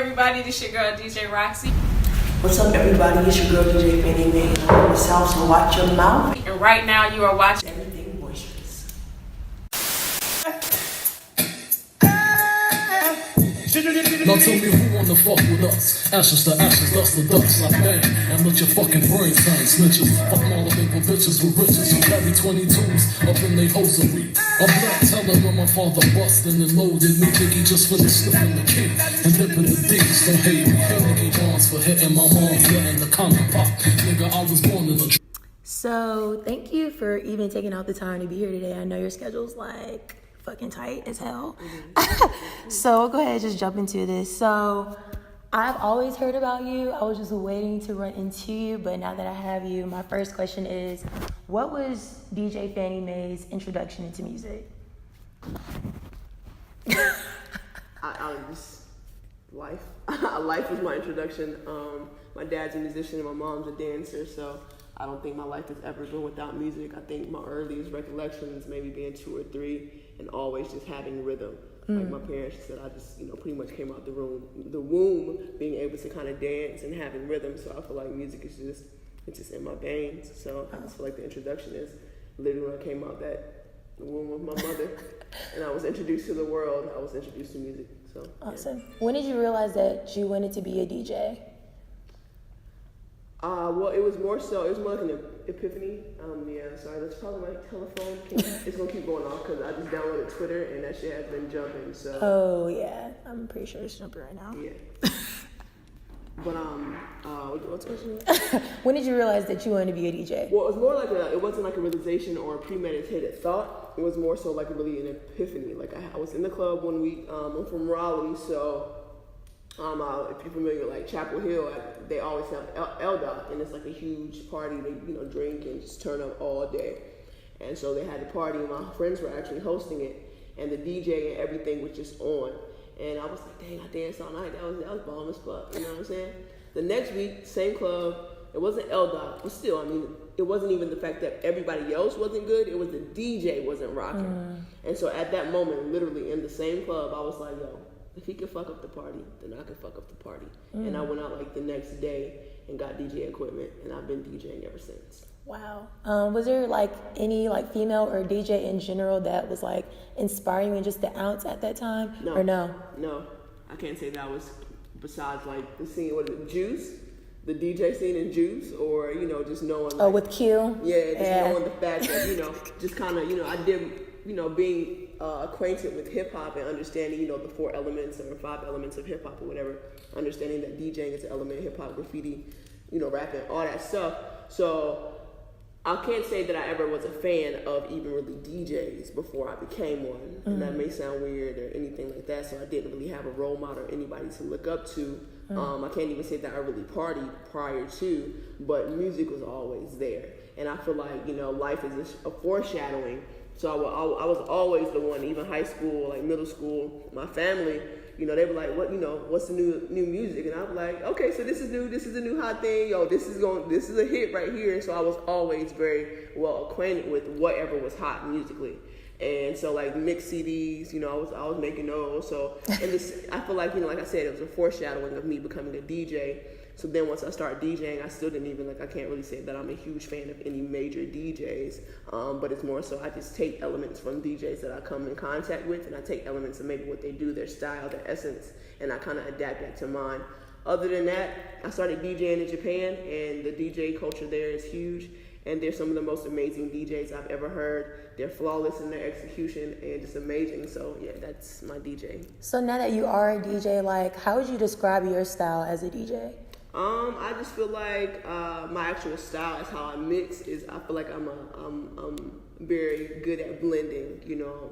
everybody? This your girl DJ Roxy. What's up, everybody? It's your girl DJ Fannie Mae, and I'm in the South, so watch your mouth. And right now you are watching Everything Boisterous. Now tell me who wanna fuck with us? Ashes to ashes, dust to dust, like man. And let your fucking brain turn snitches. Fuck all the paper bitches with riches who carry 22s up in they hosiery. I'm not telling when my father bustin' and loaded me. Jiggy just finished slipping the key and dipping the D's. Don't hate me. Nicky Barnes for hitting my mom's letting the comment pop. Nigga, I was born in the. So thank you for even taking out the time to be here today. I know your schedule's like fucking tight as hell. So we'll go ahead and just jump into this. So I've always heard about you. I was just waiting to run into you, but now that I have you, my first question is, what was DJ Fannie Mae's introduction into music? Life. Life was my introduction. My dad's a musician and my mom's a dancer, so I don't think my life has ever been without music. I think my earliest recollections maybe being 2 or 3 and always just having rhythm. Like my parents said, I just, pretty much came out the womb being able to kind of dance and having rhythm. So I feel like music is just in my veins. So I just feel like the introduction is literally when I came out the womb of my mother and I was introduced to the world, I was introduced to music. So Awesome. Yeah. When did you realize that you wanted to be a DJ? Well, it was more like an epiphany. Sorry, let's talk about my telephone. It's gonna keep going off because I just downloaded Twitter and that shit has been jumping. So. Oh yeah, I'm pretty sure it's jumping right now. Yeah. But what's the question? When did you realize that you wanted to be a DJ? Well, it was more like it wasn't like a realization or a premeditated thought. It was more so like really an epiphany. Like I was in the club one week. I'm from Raleigh, so. If you're familiar with like Chapel Hill, they always have LDOT, and it's like a huge party. They drink and just turn up all day. And so they had the party, and my friends were actually hosting it, and the DJ and everything was just on. And I was like, dang, I danced all night. That was bomb as fuck. You know what I'm saying? The next week, same club. It wasn't LDOT, but still, it wasn't even the fact that everybody else wasn't good. It was the DJ wasn't rocking. And so at that moment, literally in the same club, I was like, yo. If he can fuck up the party, then I can fuck up the party. And I went out like the next day and got DJ equipment, and I've been DJing ever since. Wow. Was there like any like female or DJ in general that was like inspiring you just the ounce at that time? No. Or no? No. I can't say that was besides like the scene, Juice? The DJ scene in Juice, or, just knowing. Like, with Q? Yeah, knowing the fact that, just kind of, I did, being acquainted with hip hop and understanding, the 4 elements or 5 elements of hip hop or whatever, understanding that DJing is an element, hip hop, graffiti, rapping, all that stuff. So I can't say that I ever was a fan of even really DJs before I became one. And that may sound weird or anything like that. So I didn't really have a role model or anybody to look up to. I can't even say that I really partied prior to, but music was always there. And I feel like, life is a foreshadowing. So I was always the one, even high school, like middle school, my family, they were like, what's the new music? And I was like, okay, so this is a new hot thing. Yo, this is a hit right here. And so I was always very well acquainted with whatever was hot musically. And so like mixed CDs, I was making those. So, and I feel like, like I said, it was a foreshadowing of me becoming a DJ. So then once I started DJing, I still didn't even, I can't really say that I'm a huge fan of any major DJs, but it's more so I just take elements from DJs that I come in contact with, and I take elements of maybe what they do, their style, their essence, and I kind of adapt that to mine. Other than that, I started DJing in Japan, and the DJ culture there is huge, and they're some of the most amazing DJs I've ever heard. They're flawless in their execution and just amazing. So yeah, that's my DJ. So now that you are a DJ, how would you describe your style as a DJ? I just feel like my actual style is how I mix. I feel like I'm very good at blending.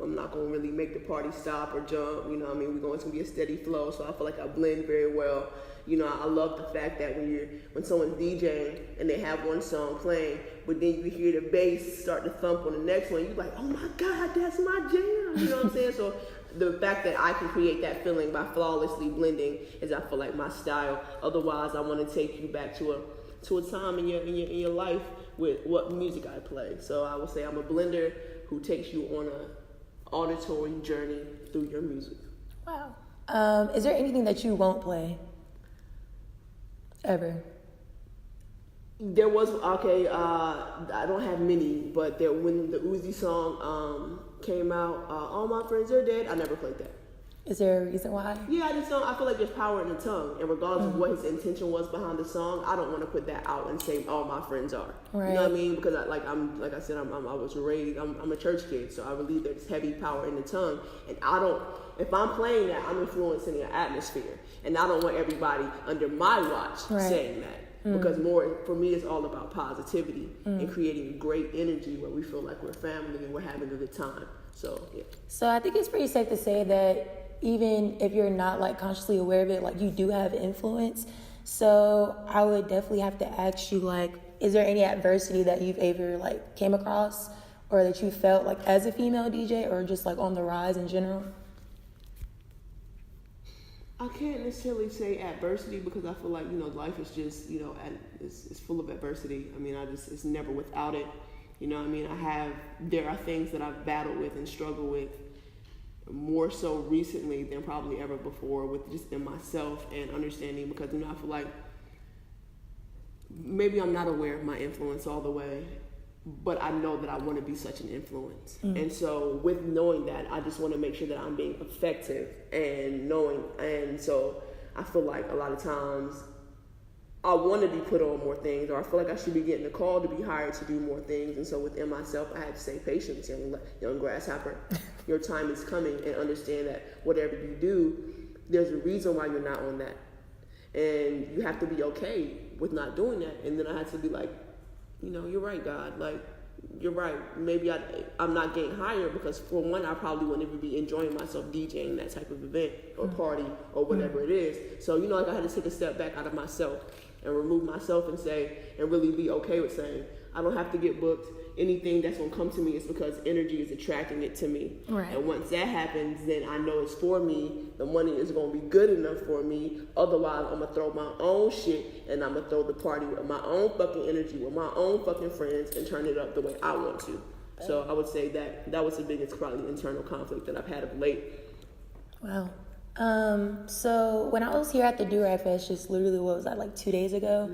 I'm not gonna really make the party stop or jump. We're going to be a steady flow. So I feel like I blend very well. I love the fact that when someone's DJing and they have one song playing, but then you hear the bass start to thump on the next one, you're like, oh my God, that's my jam. You know what I'm saying? So the fact that I can create that feeling by flawlessly blending is, I feel like, my style. Otherwise, I want to take you back to a time in your life with what music I play. So I would say I'm a blender who takes you on a auditory journey through your music. Wow. Is there anything that you won't play? Ever? There was, I don't have many, but when the Uzi song came out, All My Friends Are Dead, I never played that. Is there a reason why? Yeah, I just don't. I feel like there's power in the tongue, and regardless of what his intention was behind the song, I don't want to put that out and say all my friends are. Right. You know what I mean? Because I was raised. I'm a church kid, so I believe there's heavy power in the tongue, and I don't. If I'm playing that, I'm influencing an atmosphere, and I don't want everybody under my watch saying that. Because for me, it's all about positivity and creating great energy where we feel like we're family and we're having a good time. So, yeah. So I think it's pretty safe to say that even if you're not like consciously aware of it, like you do have influence. So I would definitely have to ask you, like, is there any adversity that you've ever like came across or that you felt like as a female DJ or just like on the rise in general? I can't necessarily say adversity because I feel like, life is just, it's full of adversity. I mean, it's never without it. You know what I mean? There are things that I've battled with and struggled with more so recently than probably ever before with just in myself and understanding because, I feel like maybe I'm not aware of my influence all the way, but I know that I want to be such an influence. And so with knowing that, I just want to make sure that I'm being effective and so I feel like a lot of times I want to be put on more things, or I feel like I should be getting a call to be hired to do more things. And so within myself, I had to say, patience, young grasshopper. Your time is coming, and understand that whatever you do, there's a reason why you're not on that. And you have to be okay with not doing that. And then I had to be like, you're right, God. Like, you're right. Maybe I'm not getting hired because, for one, I probably wouldn't even be enjoying myself DJing that type of event or party or whatever it is. So, I had to take a step back out of myself and remove myself and really be okay with saying, I don't have to get booked. Anything that's going to come to me is because energy is attracting it to me. Right. And once that happens, then I know it's for me. The money is going to be good enough for me. Otherwise, I'm going to throw my own shit and I'm going to throw the party with my own fucking energy, with my own fucking friends and turn it up the way I want to. So I would say that was the biggest probably internal conflict that I've had of late. Wow. So when I was here at the Durag Fest, just literally, what was that, like 2 days ago?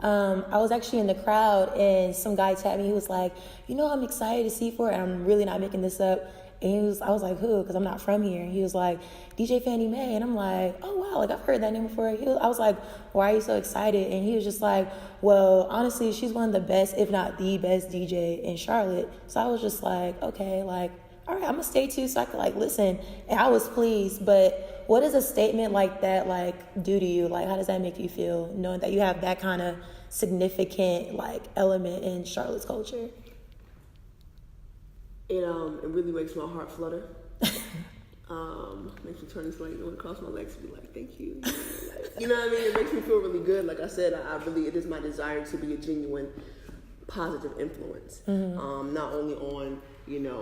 I was actually in the crowd and some guy tapped me. He was like, I'm excited to see for it. And I'm really not making this up. And I was like, who? Because I'm not from here. And he was like, DJ Fannie Mae. And I'm like, oh, wow, like I've heard that name before. I was like, why are you so excited? And he was just like, well, honestly, she's one of the best, if not the best DJ in Charlotte. So I was just like, okay, like, all right, I'm going to stay tuned so I could like listen. And I was pleased. But what does a statement like that like do to you? Like, how does that make you feel, knowing that you have that kind of significant like element in Charlotte's culture? It really makes my heart flutter. Makes me turn this way, across my legs and be like, thank you. You know what I mean? It makes me feel really good. Like I said, it is my desire to be a genuine positive influence. Not only on,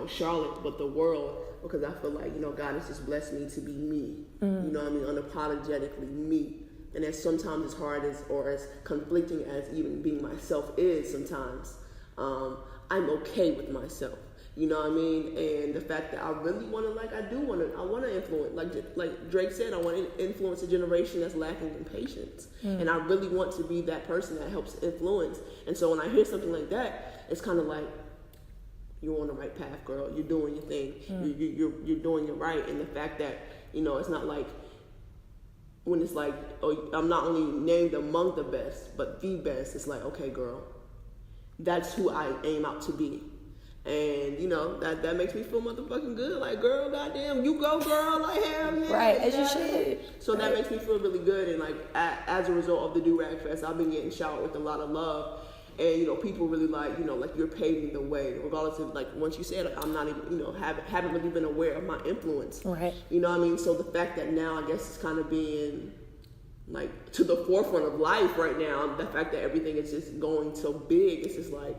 Charlotte, but the world, because I feel like, God has just blessed me to be me. You know what I mean? Unapologetically me. And as sometimes as hard as, or as conflicting as even being myself is sometimes, I'm okay with myself. You know what I mean? And the fact that I really want to, I want to influence, like Drake said, I want to influence a generation that's lacking in patience. And I really want to be that person that helps influence. And so when I hear something like that, it's kind of like, you're on the right path, girl. You're doing your thing. You're doing it right. And the fact that, it's not like, when it's like, oh, I'm not only named among the best, but the best, it's like, okay, girl, that's who I aim out to be. And, that makes me feel motherfucking good. Like, girl, goddamn, you go, girl. Like, hell yeah. Right, as you should. So that makes me feel really good. And, like, as a result of the Durag Fest, I've been getting showered with a lot of love. And, people really like, like, you're paving the way. Regardless of, like, once you said, like, I'm not even, haven't really been aware of my influence. Right. You know what I mean? So the fact that now, I guess, it's kind of being, like, to the forefront of life right now, the fact that everything is just going so big, it's just like,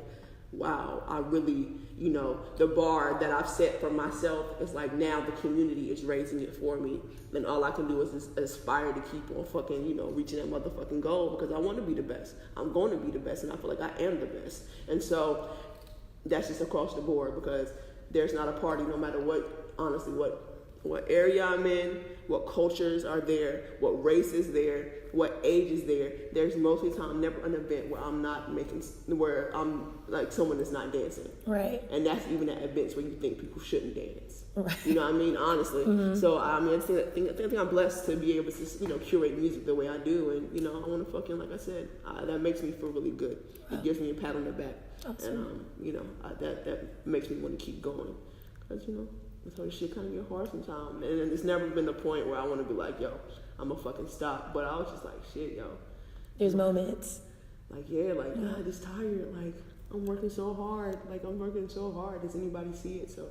wow, I really, the bar that I've set for myself is like, now the community is raising it for me. And all I can do is aspire to keep on fucking, reaching that motherfucking goal, because I want to be the best. I'm going to be the best, and I feel like I am the best. And so that's just across the board, because there's not a party, no matter what, honestly, what what area I'm in, what cultures are there, what race is there, what age is there. There's mostly time never an event where I'm like someone that's not dancing. Right. And that's even at events where you think people shouldn't dance. Right. You know what I mean? Honestly. Mm-hmm. So I think I'm blessed to be able to curate music the way I do, and I want to fucking, like I said, that makes me feel really good. It gives me a pat on the back, and that makes me want to keep going, because this whole shit kind of get hard sometimes, and it's never been the point where I want to be like, yo, I'm gonna fucking stop. But I was just like, shit, yo. There's moments. Like, I just tired. Like, I'm working so hard. Does anybody see it? So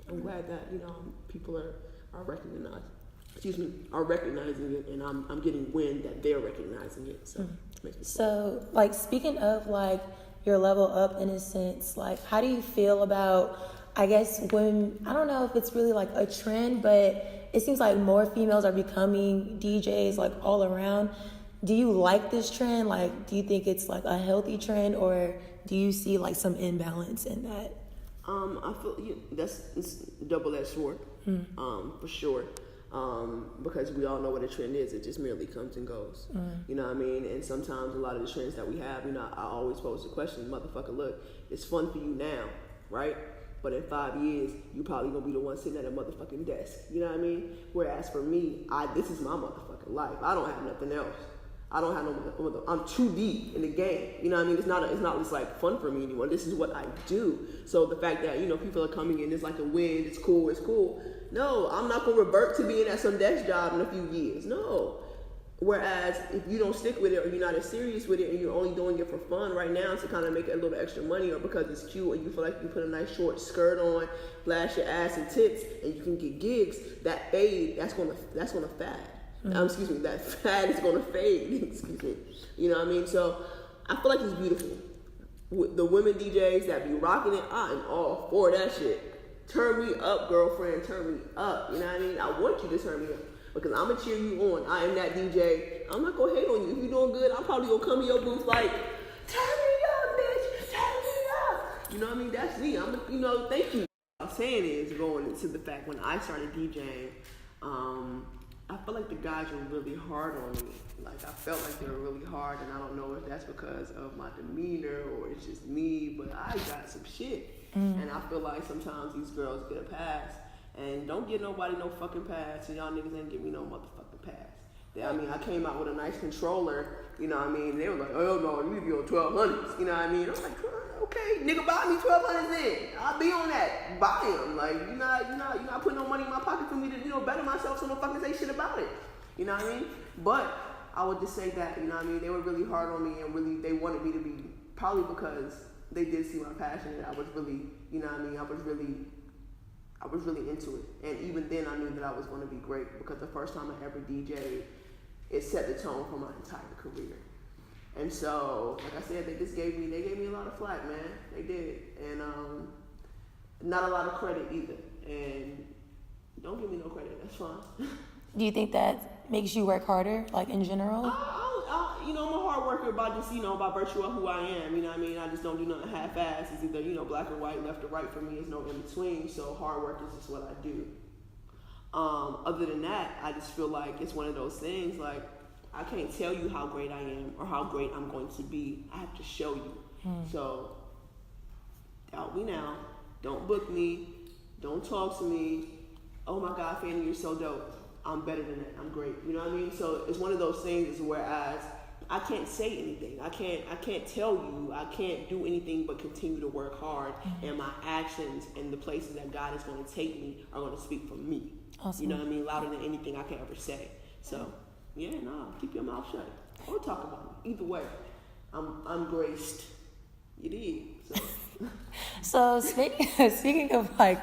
I'm glad that people are recognizing it, and I'm getting wind that they're recognizing it. So it makes me So, like, speaking of like your level up in a sense, like, how do you feel about, I guess, when, I don't know if it's really like a trend, but it seems like more females are becoming DJs like all around. Do you like this trend? Like, do you think it's like a healthy trend, or do you see like some imbalance in that? I feel it's double-edged sword, for sure. Because we all know what a trend is. It just merely comes and goes. You know what I mean? And sometimes a lot of the trends that we have, I always pose the question, motherfucker, look, it's fun for you now, right? But in 5 years, you probably gonna be the one sitting at a motherfucking desk. You know what I mean? Whereas for me, this is my motherfucking life. I don't have nothing else. I don't have no. I'm too deep in the game. You know what I mean? It's not just like fun for me anymore. This is what I do. So the fact that people are coming in, it's like a win. It's cool. No, I'm not gonna revert to being at some desk job in a few years. No. Whereas if you don't stick with it, or you're not as serious with it, and you're only doing it for fun right now to kind of make a little extra money, or because it's cute and you feel like you put a nice short skirt on, flash your ass and tits, and you can get gigs, that fade, that's gonna fad. That fad is gonna fade. Excuse me. You know what I mean? So I feel like it's beautiful. The women DJs that be rocking it, I am all for that shit. Turn me up, girlfriend. Turn me up. You know what I mean? I want you to turn me up, because I'm going to cheer you on. I am that DJ. I'm not going to hate on you. If you're doing good, I'm probably going to come in your booth like, turn me up, bitch. Turn me up. You know what I mean? That's me. Thank you. What I'm saying is, going into the fact when I started DJing, I feel like the guys were really hard on me. Like, I felt like they were really hard, and I don't know if that's because of my demeanor or it's just me, but I got some shit. And I feel like sometimes these girls get a pass. And don't get nobody no fucking pass, and y'all niggas ain't give me no motherfucking pass. I came out with a nice controller, you know what I mean? They were like, oh no, you need to be on 1200s, you know what I mean? I'm like, okay, nigga, buy me 1200s then. I'll be on that. Buy them. Like, you're not putting no money in my pocket for me to, better myself, so don't fucking say shit about it. You know what I mean? But I would just say that, you know what I mean? They were really hard on me, and really, they wanted me to be, probably because they did see my passion, and I was really, you know what I mean? I was really into it. And even then I knew that I was going to be great, because the first time I ever DJ'd, it set the tone for my entire career. And so, like I said, they gave me a lot of flack, man. They did. And not a lot of credit either. And don't give me no credit, that's fine. Do you think that makes you work harder, like in general? I'm a hard worker by just, by virtue of who I am. You know what I mean? I just don't do nothing half-assed. It's either, black or white, left or right for me. There's no in between. So hard work is just what I do. Other than that, I just feel like it's one of those things, like, I can't tell you how great I am or how great I'm going to be. I have to show you. So, doubt me now. Don't book me. Don't talk to me. Oh my God, Fannie, you're so dope. I'm better than that. I'm great. You know what I mean? So it's one of those things whereas I can't say anything. I can't tell you. I can't do anything but continue to work hard. And my actions and the places that God is going to take me are going to speak for me. Awesome. You know what I mean? Louder than anything I can ever say. So, keep your mouth shut. Or talk about me. Either way, I'm graced. You did. So speaking of like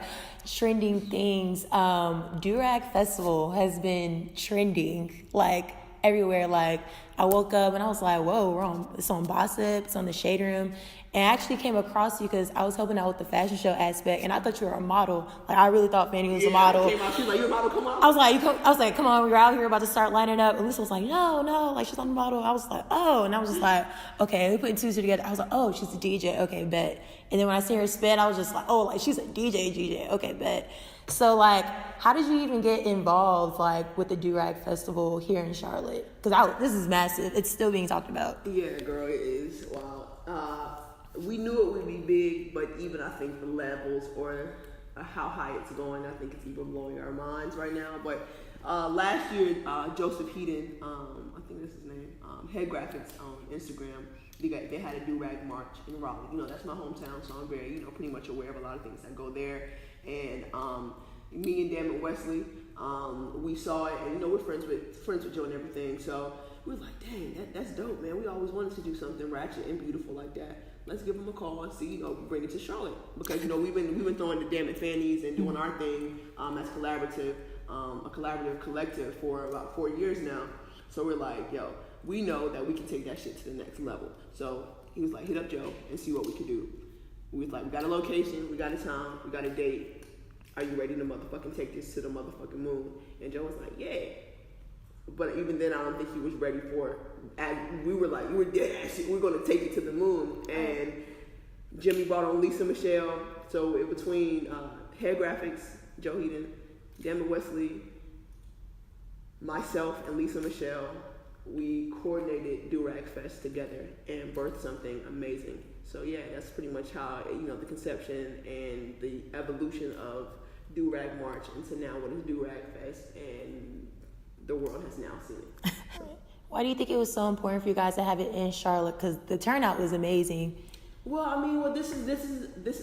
trending things, Durag Festival has been trending like everywhere. Like I woke up and I was like, whoa, it's on Gossip, it's on the Shade Room. And I actually came across you because I was helping out with the fashion show aspect, and I thought you were a model. Like, I really thought Fannie was a model. She was like, "You a model? Come on." I was like, come on, we're out here about to start lining up. And Lisa was like, no, like, she's on the model. I was like, oh. And I was just like, okay, we put two together. I was like, oh, she's a DJ. Okay, bet. And then when I seen her spin, I was just like, oh, like, she's a DJ. Okay, bet. So, like, how did you even get involved, like, with the Durag Festival here in Charlotte? Because this is massive. It's still being talked about. Yeah, girl, it is. Wow. We knew it would be big, but even I think the levels or how high it's going, I think it's even blowing our minds right now. But last year, Joseph Heaton, I think that's his name, Head Graphics on Instagram, they had a Durag march in Raleigh. You know, that's my hometown, so I'm very, pretty much aware of a lot of things that go there. And me and Dan and Wesley, we saw it, and we're friends with Joe and everything. So we was like, dang, that's dope, man. We always wanted to do something ratchet and beautiful like that. Let's give them a call and see, bring it to Charlotte, because we've been throwing the damn Fannies and doing our thing as a collaborative collective for about 4 years now. So we're like, yo, we know that we can take that shit to the next level. So he was like, hit up Joe and see what we could do. We was like, we got a location, we got a time, we got a date. Are you ready to motherfucking take this to the motherfucking moon? And Joe was like, yeah. But even then, I don't think he was ready for it. And we were like, we're dead. We're going to take it to the moon. And Jimmy brought on Lisa Michelle. So in between Hair Graphics, Joe Heaton, Damon Wesley, myself, and Lisa Michelle, we coordinated Durag Fest together and birthed something amazing. So yeah, that's pretty much how, the conception and the evolution of Durag March into now what is Durag Fest, and the world has now seen it. So. Why do you think it was so important for you guys to have it in Charlotte? Because the turnout was amazing. Well, this is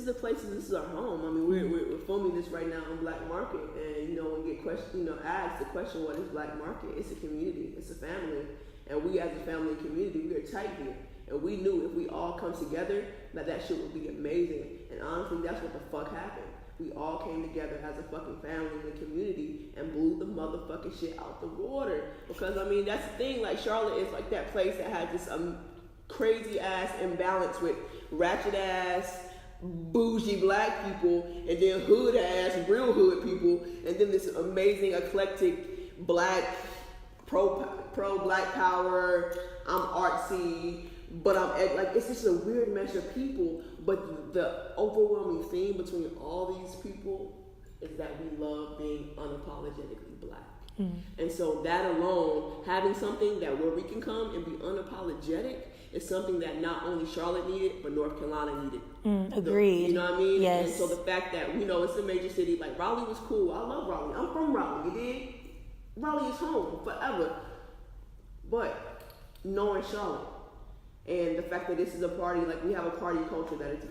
the place. This is our home. I mean, we're filming this right now on Black Market, and when you get asked the question, what is Black Market? It's a community. It's a family, and we as a family and community, we are tight here. And we knew if we all come together, that shit would be amazing. And honestly, that's what the fuck happened. We all came together as a fucking family and community and blew the motherfucking shit out the water. Because, that's the thing. Like, Charlotte is like that place that has this crazy ass imbalance with ratchet ass, bougie black people, and then hood ass, real hood people, and then this amazing, eclectic black, pro black power, I'm artsy, but it's just a weird mesh of people. But the overwhelming theme between all these people is that we love being unapologetically black. And so that alone, having something where we can come and be unapologetic is something that not only Charlotte needed, but North Carolina needed. Agreed. You know what I mean? Yes. And so the fact that, it's a major city, like Raleigh was cool. I love Raleigh. I'm from Raleigh, you dig? Raleigh is home forever. But knowing Charlotte, and the fact that this is a party, like we have a party culture that's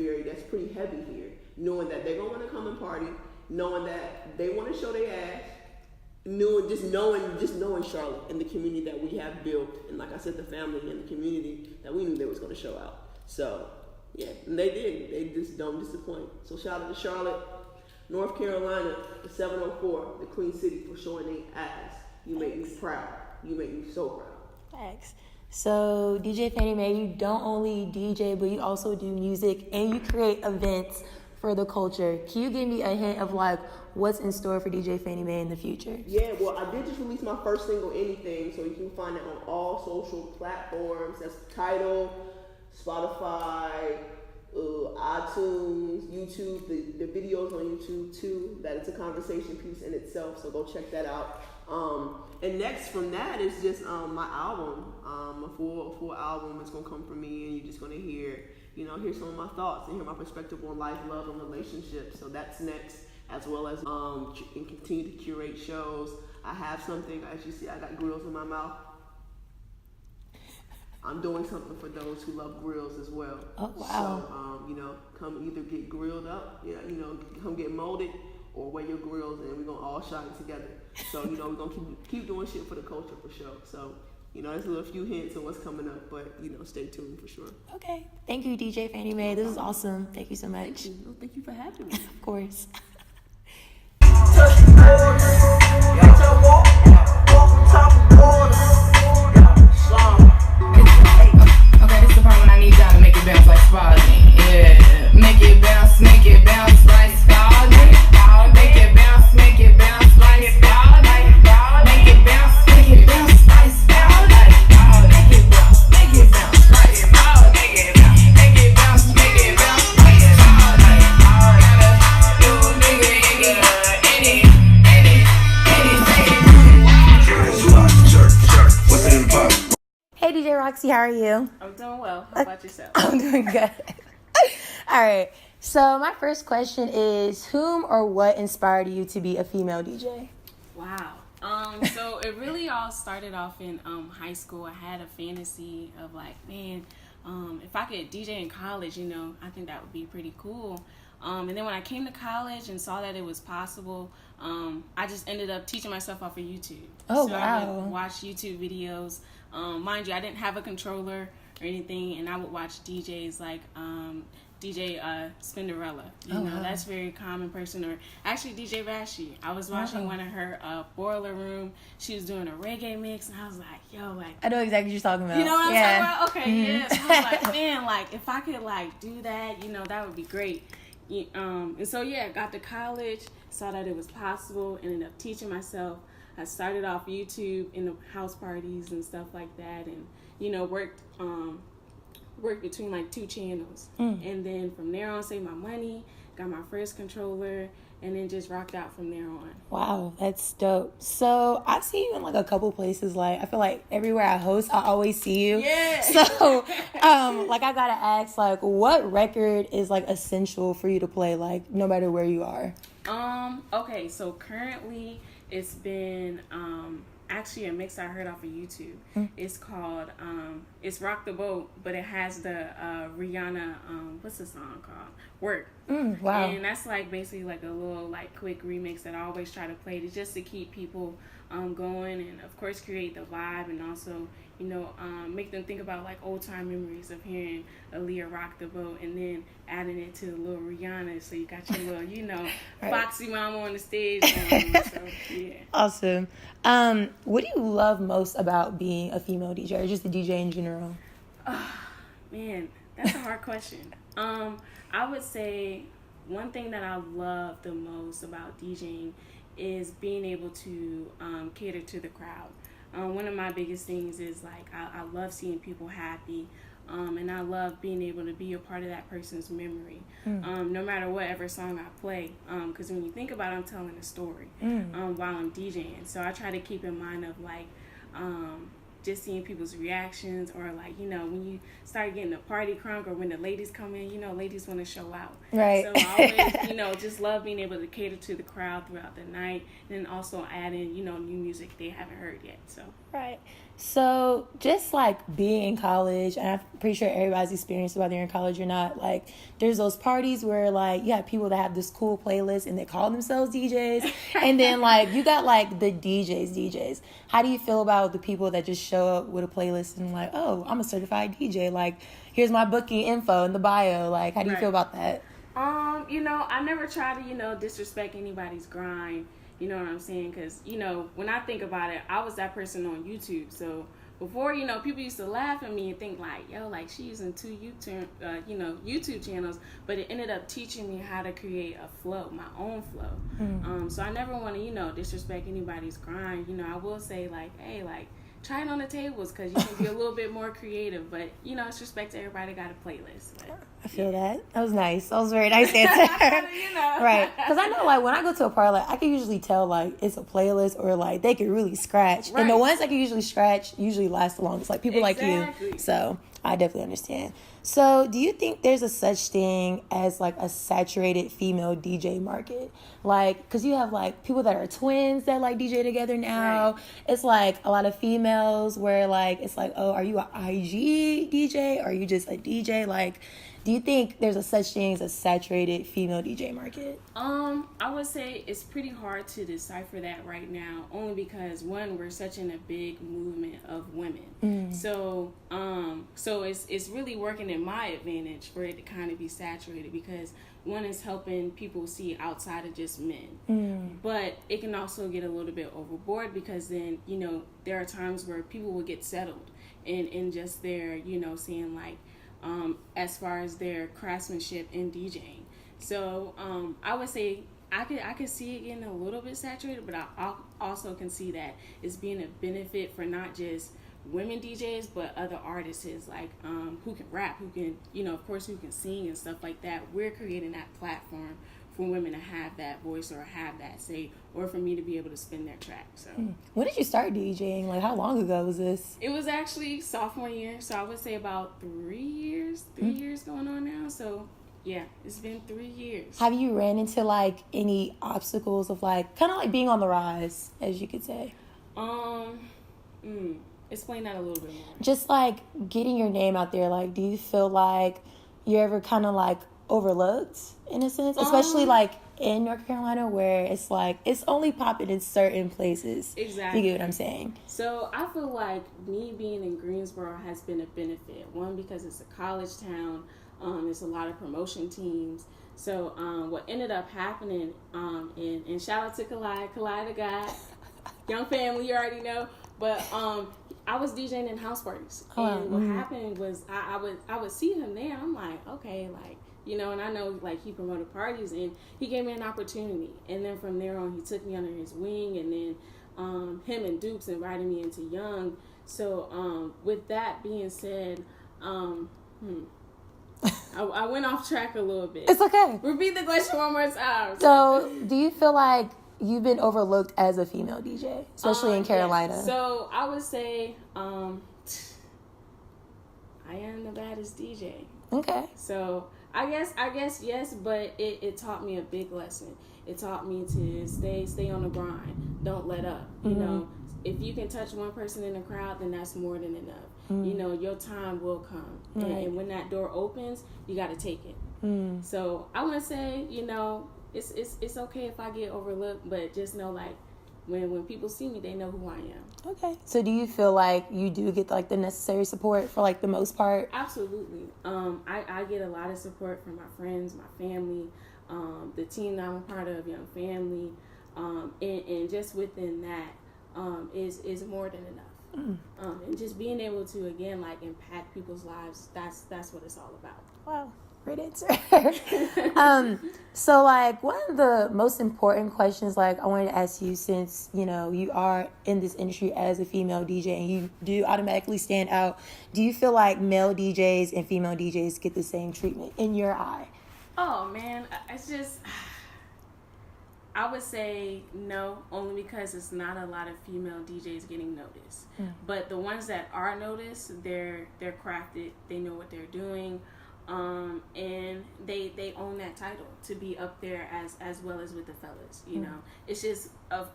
pretty heavy here. Knowing that they're going to want to come and party, knowing that they want to show their ass, just knowing Charlotte and the community that we have built, and like I said, the family and the community that we knew they was going to show out. So, yeah, and they did. They just don't disappoint. So shout out to Charlotte, North Carolina, the 704, the Queen City, for showing their ass. You make me proud. You make me so proud. Thanks. So, DJ Fannie Mae, you don't only DJ, but you also do music and you create events for the culture. Can you give me a hint of what's in store for DJ Fannie Mae in the future? Yeah, well, I did just release my first single, Anything, so you can find it on all social platforms. That's Tidal, Spotify, iTunes, YouTube. The video's on YouTube too. That it's a conversation piece in itself, so go check that out. And next from that is just my album, a full album. It's gonna come from me, and you're just gonna hear some of my thoughts and hear my perspective on life, love, and relationships. So that's next, as well as and continue to curate shows. I have something, as you see, I got grills in my mouth. I'm doing something for those who love grills as well. Oh wow! So come either get grilled up, come get molded, or wear your grills, and we're gonna all shine together. So we're gonna keep doing shit for the culture for sure. So there's a few hints of what's coming up, but stay tuned for sure. Okay, thank you, DJ Fannie Mae. This is awesome. Thank you so much. Thank you. Thank you for having me. Of course. Touch the water, yeah, walk on top of water, yeah, slide. Hey, DJ Roxy, how are you? I'm doing well. How about yourself? I'm doing good. All right. So my first question is, whom or what inspired you to be a female DJ? Wow. So it really all started off in high school. I had a fantasy of like, man, if I could DJ in college, I think that would be pretty cool. And then when I came to college and saw that it was possible, I just ended up teaching myself off of YouTube. Oh, so wow. I would watch YouTube videos. Mind you, I didn't have a controller or anything, and I would watch DJs like DJ Spinderella. Wow. That's a very common person. Or actually DJ Vashi. I was watching one of her Boiler Room. She was doing a reggae mix, and I was like, yo, like, I know exactly what you're talking about. you know what I'm talking about? Okay, Mm-hmm. yeah. So I was like, man, like, if I could, like, do that, that would be great. And so, yeah, got to college, saw that it was possible, ended up teaching myself. I started off YouTube in the house parties and stuff like that, and, worked between, like, 2 channels. And then from there on, saved my money, got my first controller, and then just rocked out from there on. Wow, that's dope. So I see you in like a couple places. Like I feel like everywhere I host, I always see you. Yeah. So, like I gotta ask, like, what record is like essential for you to play, like no matter where you are? Okay, so currently it's been actually a mix I heard off of YouTube. It's called it's Rock the Boat, but it has the Rihanna what's the song called? Work. Wow. And that's like basically like a little like quick remix that I always try to play just to keep people going, and of course create the vibe, and also make them think about like old time memories of hearing Aaliyah rock the boat, and then adding it to the little Rihanna, so you got your little Right. foxy mama on the stage. So yeah. Awesome. What do you love most about being a female DJ, or just a DJ in general? Man, that's a hard question. I would say one thing that I love the most about DJing is being able to cater to the crowd. One of my biggest things is like I love seeing people happy, and I love being able to be a part of that person's memory, no matter whatever song I play, because when you think about it, I'm telling a story while I'm DJing. So I try to keep in mind of like just seeing people's reactions, or like when you start getting the party crunk, or when the ladies come in, ladies want to show out, Right. So I always just love being able to cater to the crowd throughout the night, and then also add in new music they haven't heard yet. So Right. So just like being in college, and I'm pretty sure everybody's experienced whether you're in college or not, like there's those parties where like you have people that have this cool playlist and they call themselves DJs, and then like you got like the DJs. How do you feel about the people that just show up with a playlist and like, oh, I'm a certified DJ, like here's my booking info in the bio? Like, how do you feel about that? I never try to disrespect anybody's grind. You know what I'm saying? Because, when I think about it, I was that person on YouTube. So before, people used to laugh at me and think like, yo, like she's using 2 YouTube channels. But it ended up teaching me how to create a flow, my own flow. So I never want to, disrespect anybody's grind. I will say like, hey, like, try it on the tables, because you can be a little bit more creative. But, it's respect to everybody got a playlist. But, I feel that. That was nice. That was a very nice answer. Right. Because I know, like, when I go to a party, like, I can usually tell, like, it's a playlist, or, like, they can really scratch. Right. And the ones that can usually scratch usually last the longest. Like, people like you. Exactly. So, I definitely understand. So, do you think there's a such thing as, like, a saturated female DJ market? Like, because you have, like, people that are twins that, like, DJ together now. Right. It's, like, a lot of females where, like, it's like, oh, are you an IG DJ? Or are you just a DJ? Like, do you think there's a such thing as a saturated female DJ market? I would say it's pretty hard to decipher that right now, only because one, we're such in a big movement of women. So it's really working in my advantage for it to kind of be saturated, because one is helping people see outside of just men. But it can also get a little bit overboard, because then, there are times where people will get settled in just their, seeing like, as far as their craftsmanship in DJing. So I would say I could see it getting a little bit saturated, but I also can see that it's being a benefit for not just women DJs, but other artists, like who can rap, who can, of course, who can sing and stuff like that. We're creating that platform women to have that voice or have that say, or for me to be able to spin their track. So when did you start DJing? Like, how long ago was this? it was actually sophomore year, so I would say about 3 years going on now. So yeah, it's been 3 years. Have you ran into like any obstacles of like kind of like being on the rise, as you could say? Explain that a little bit more. Just like getting your name out there. Like, do you feel like you're ever kind of like overlooked in a sense, especially like in North Carolina, where it's like it's only popping in certain places? Exactly. You get what I'm saying? So I feel like me being in Greensboro has been a benefit. One, because it's a college town. There's a lot of promotion teams. So what ended up happening, and shout out to Kalai the guy, young family, you already know. But I was DJing in house parties, and what happened was I would see him there. I'm like, okay, like, you know, and I know like he promoted parties, and he gave me an opportunity, and then from there on he took me under his wing, and then him and Dukes invited me into Young. So with that being said, I went off track a little bit. It's okay. Repeat the question one more time. So do you feel like you've been overlooked as a female DJ, especially in Carolina? Yeah. So I would say I am the baddest DJ. Okay. So I guess yes, but it taught me a big lesson. It taught me to stay on the grind. Don't let up. You know, if you can touch one person in the crowd, then that's more than enough. You know, your time will come. Right. And when that door opens, you got to take it. So I want to say, you know, it's okay if I get overlooked, but just know, like, when people see me, they know who I am. Okay. So do you feel like you do get like the necessary support for like the most part? Absolutely. I get a lot of support from my friends, my family, the team that I'm a part of, Young Family, and just within that is more than enough. And just being able to, again, like, impact people's lives, that's what it's all about. Wow, great answer. So like one of the most important questions like I wanted to ask you, since you know you are in this industry as a female DJ and you do automatically stand out, do you feel like male DJs and female DJs get the same treatment in your eye? Oh man, it's just, I would say no, only because it's not a lot of female DJs getting noticed. But the ones that are noticed, they're crafted, they know what they're doing, and they own that title to be up there as well as with the fellas. You know, it's just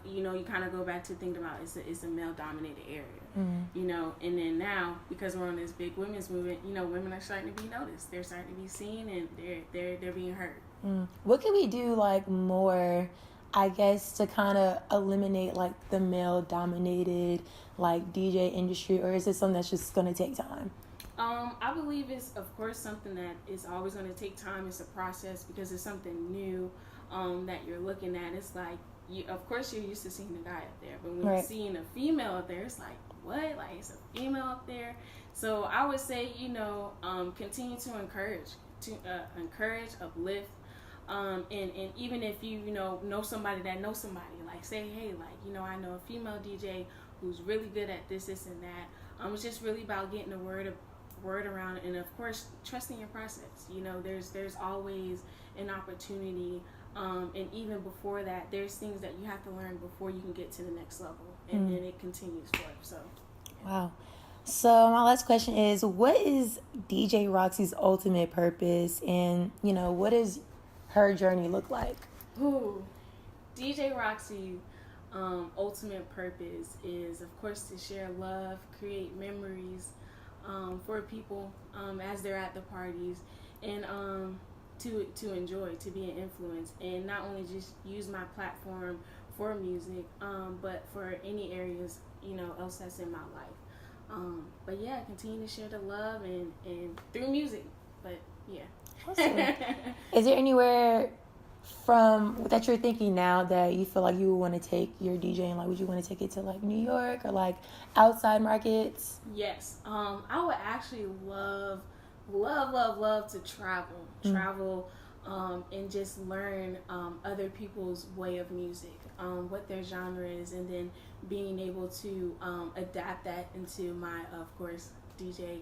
you know, you kind of go back to thinking about it's a male dominated area. You know, and then now because we're on this big women's movement, you know, women are starting to be noticed. They're starting to be seen, and they're being heard. What can we do like more, I guess, to kind of eliminate like the male dominated like DJ industry, or is it something that's just going to take time? I believe it's, of course, something that is always going to take time. It's a process because it's something new that you're looking at. It's like, of course, you're used to seeing a guy up there, but when you're seeing a female up there, it's like, what? Like, it's a female up there? So I would say, you know, continue to encourage, uplift. And even if you know somebody that knows somebody, like say, hey, like, you know, I know a female DJ who's really good at this and that. It's just really about getting the word around, and of course trusting your process. You know, there's always an opportunity, and even before that, there's things that you have to learn before you can get to the next level, and then it continues forth. So wow. So my last question is, what is DJ Roxy's ultimate purpose, and you know, what does her journey look like? Ooh, DJ Roxy ultimate purpose is, of course, to share love, create memories for people as they're at the parties, and to enjoy, to be an influence, and not only just use my platform for music, but for any areas, you know, else that's in my life. But yeah, continue to share the love and through music. But yeah. Awesome. Is there anywhere from that you're thinking now that you feel like you would want to take your DJing? Like, would you want to take it to like New York or like outside markets? Yes. I would actually love to travel and just learn other people's way of music, what their genre is, and then being able to adapt that into my, of course, DJ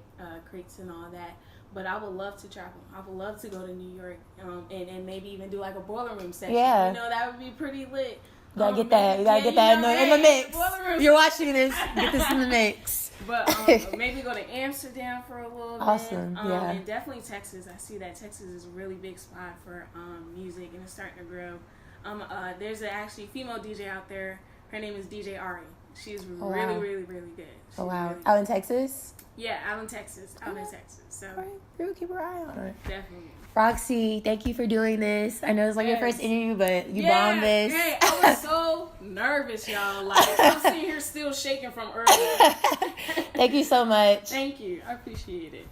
crates and all that. But I would love to travel. I would love to go to New York and maybe even do like a boiler room section. Yeah. You know, that would be pretty lit. You gotta get that. You gotta get that in the mix. If you're watching this, get this in the mix. But maybe go to Amsterdam for a little bit. Awesome. Yeah. And definitely Texas. I see that Texas is a really big spot for music, and it's starting to grow. There's actually female DJ out there. Her name is DJ Ari. She's really, really, really good. Oh, wow. Really out in Texas? Yeah, out in Texas. So all right. We'll keep our eye on her. Definitely. Roxy, thank you for doing this. I know it's like your first interview, but you bombed this. Hey, I was so nervous, y'all. Like, I'm sitting here still shaking from earlier. Thank you so much. Thank you. I appreciate it.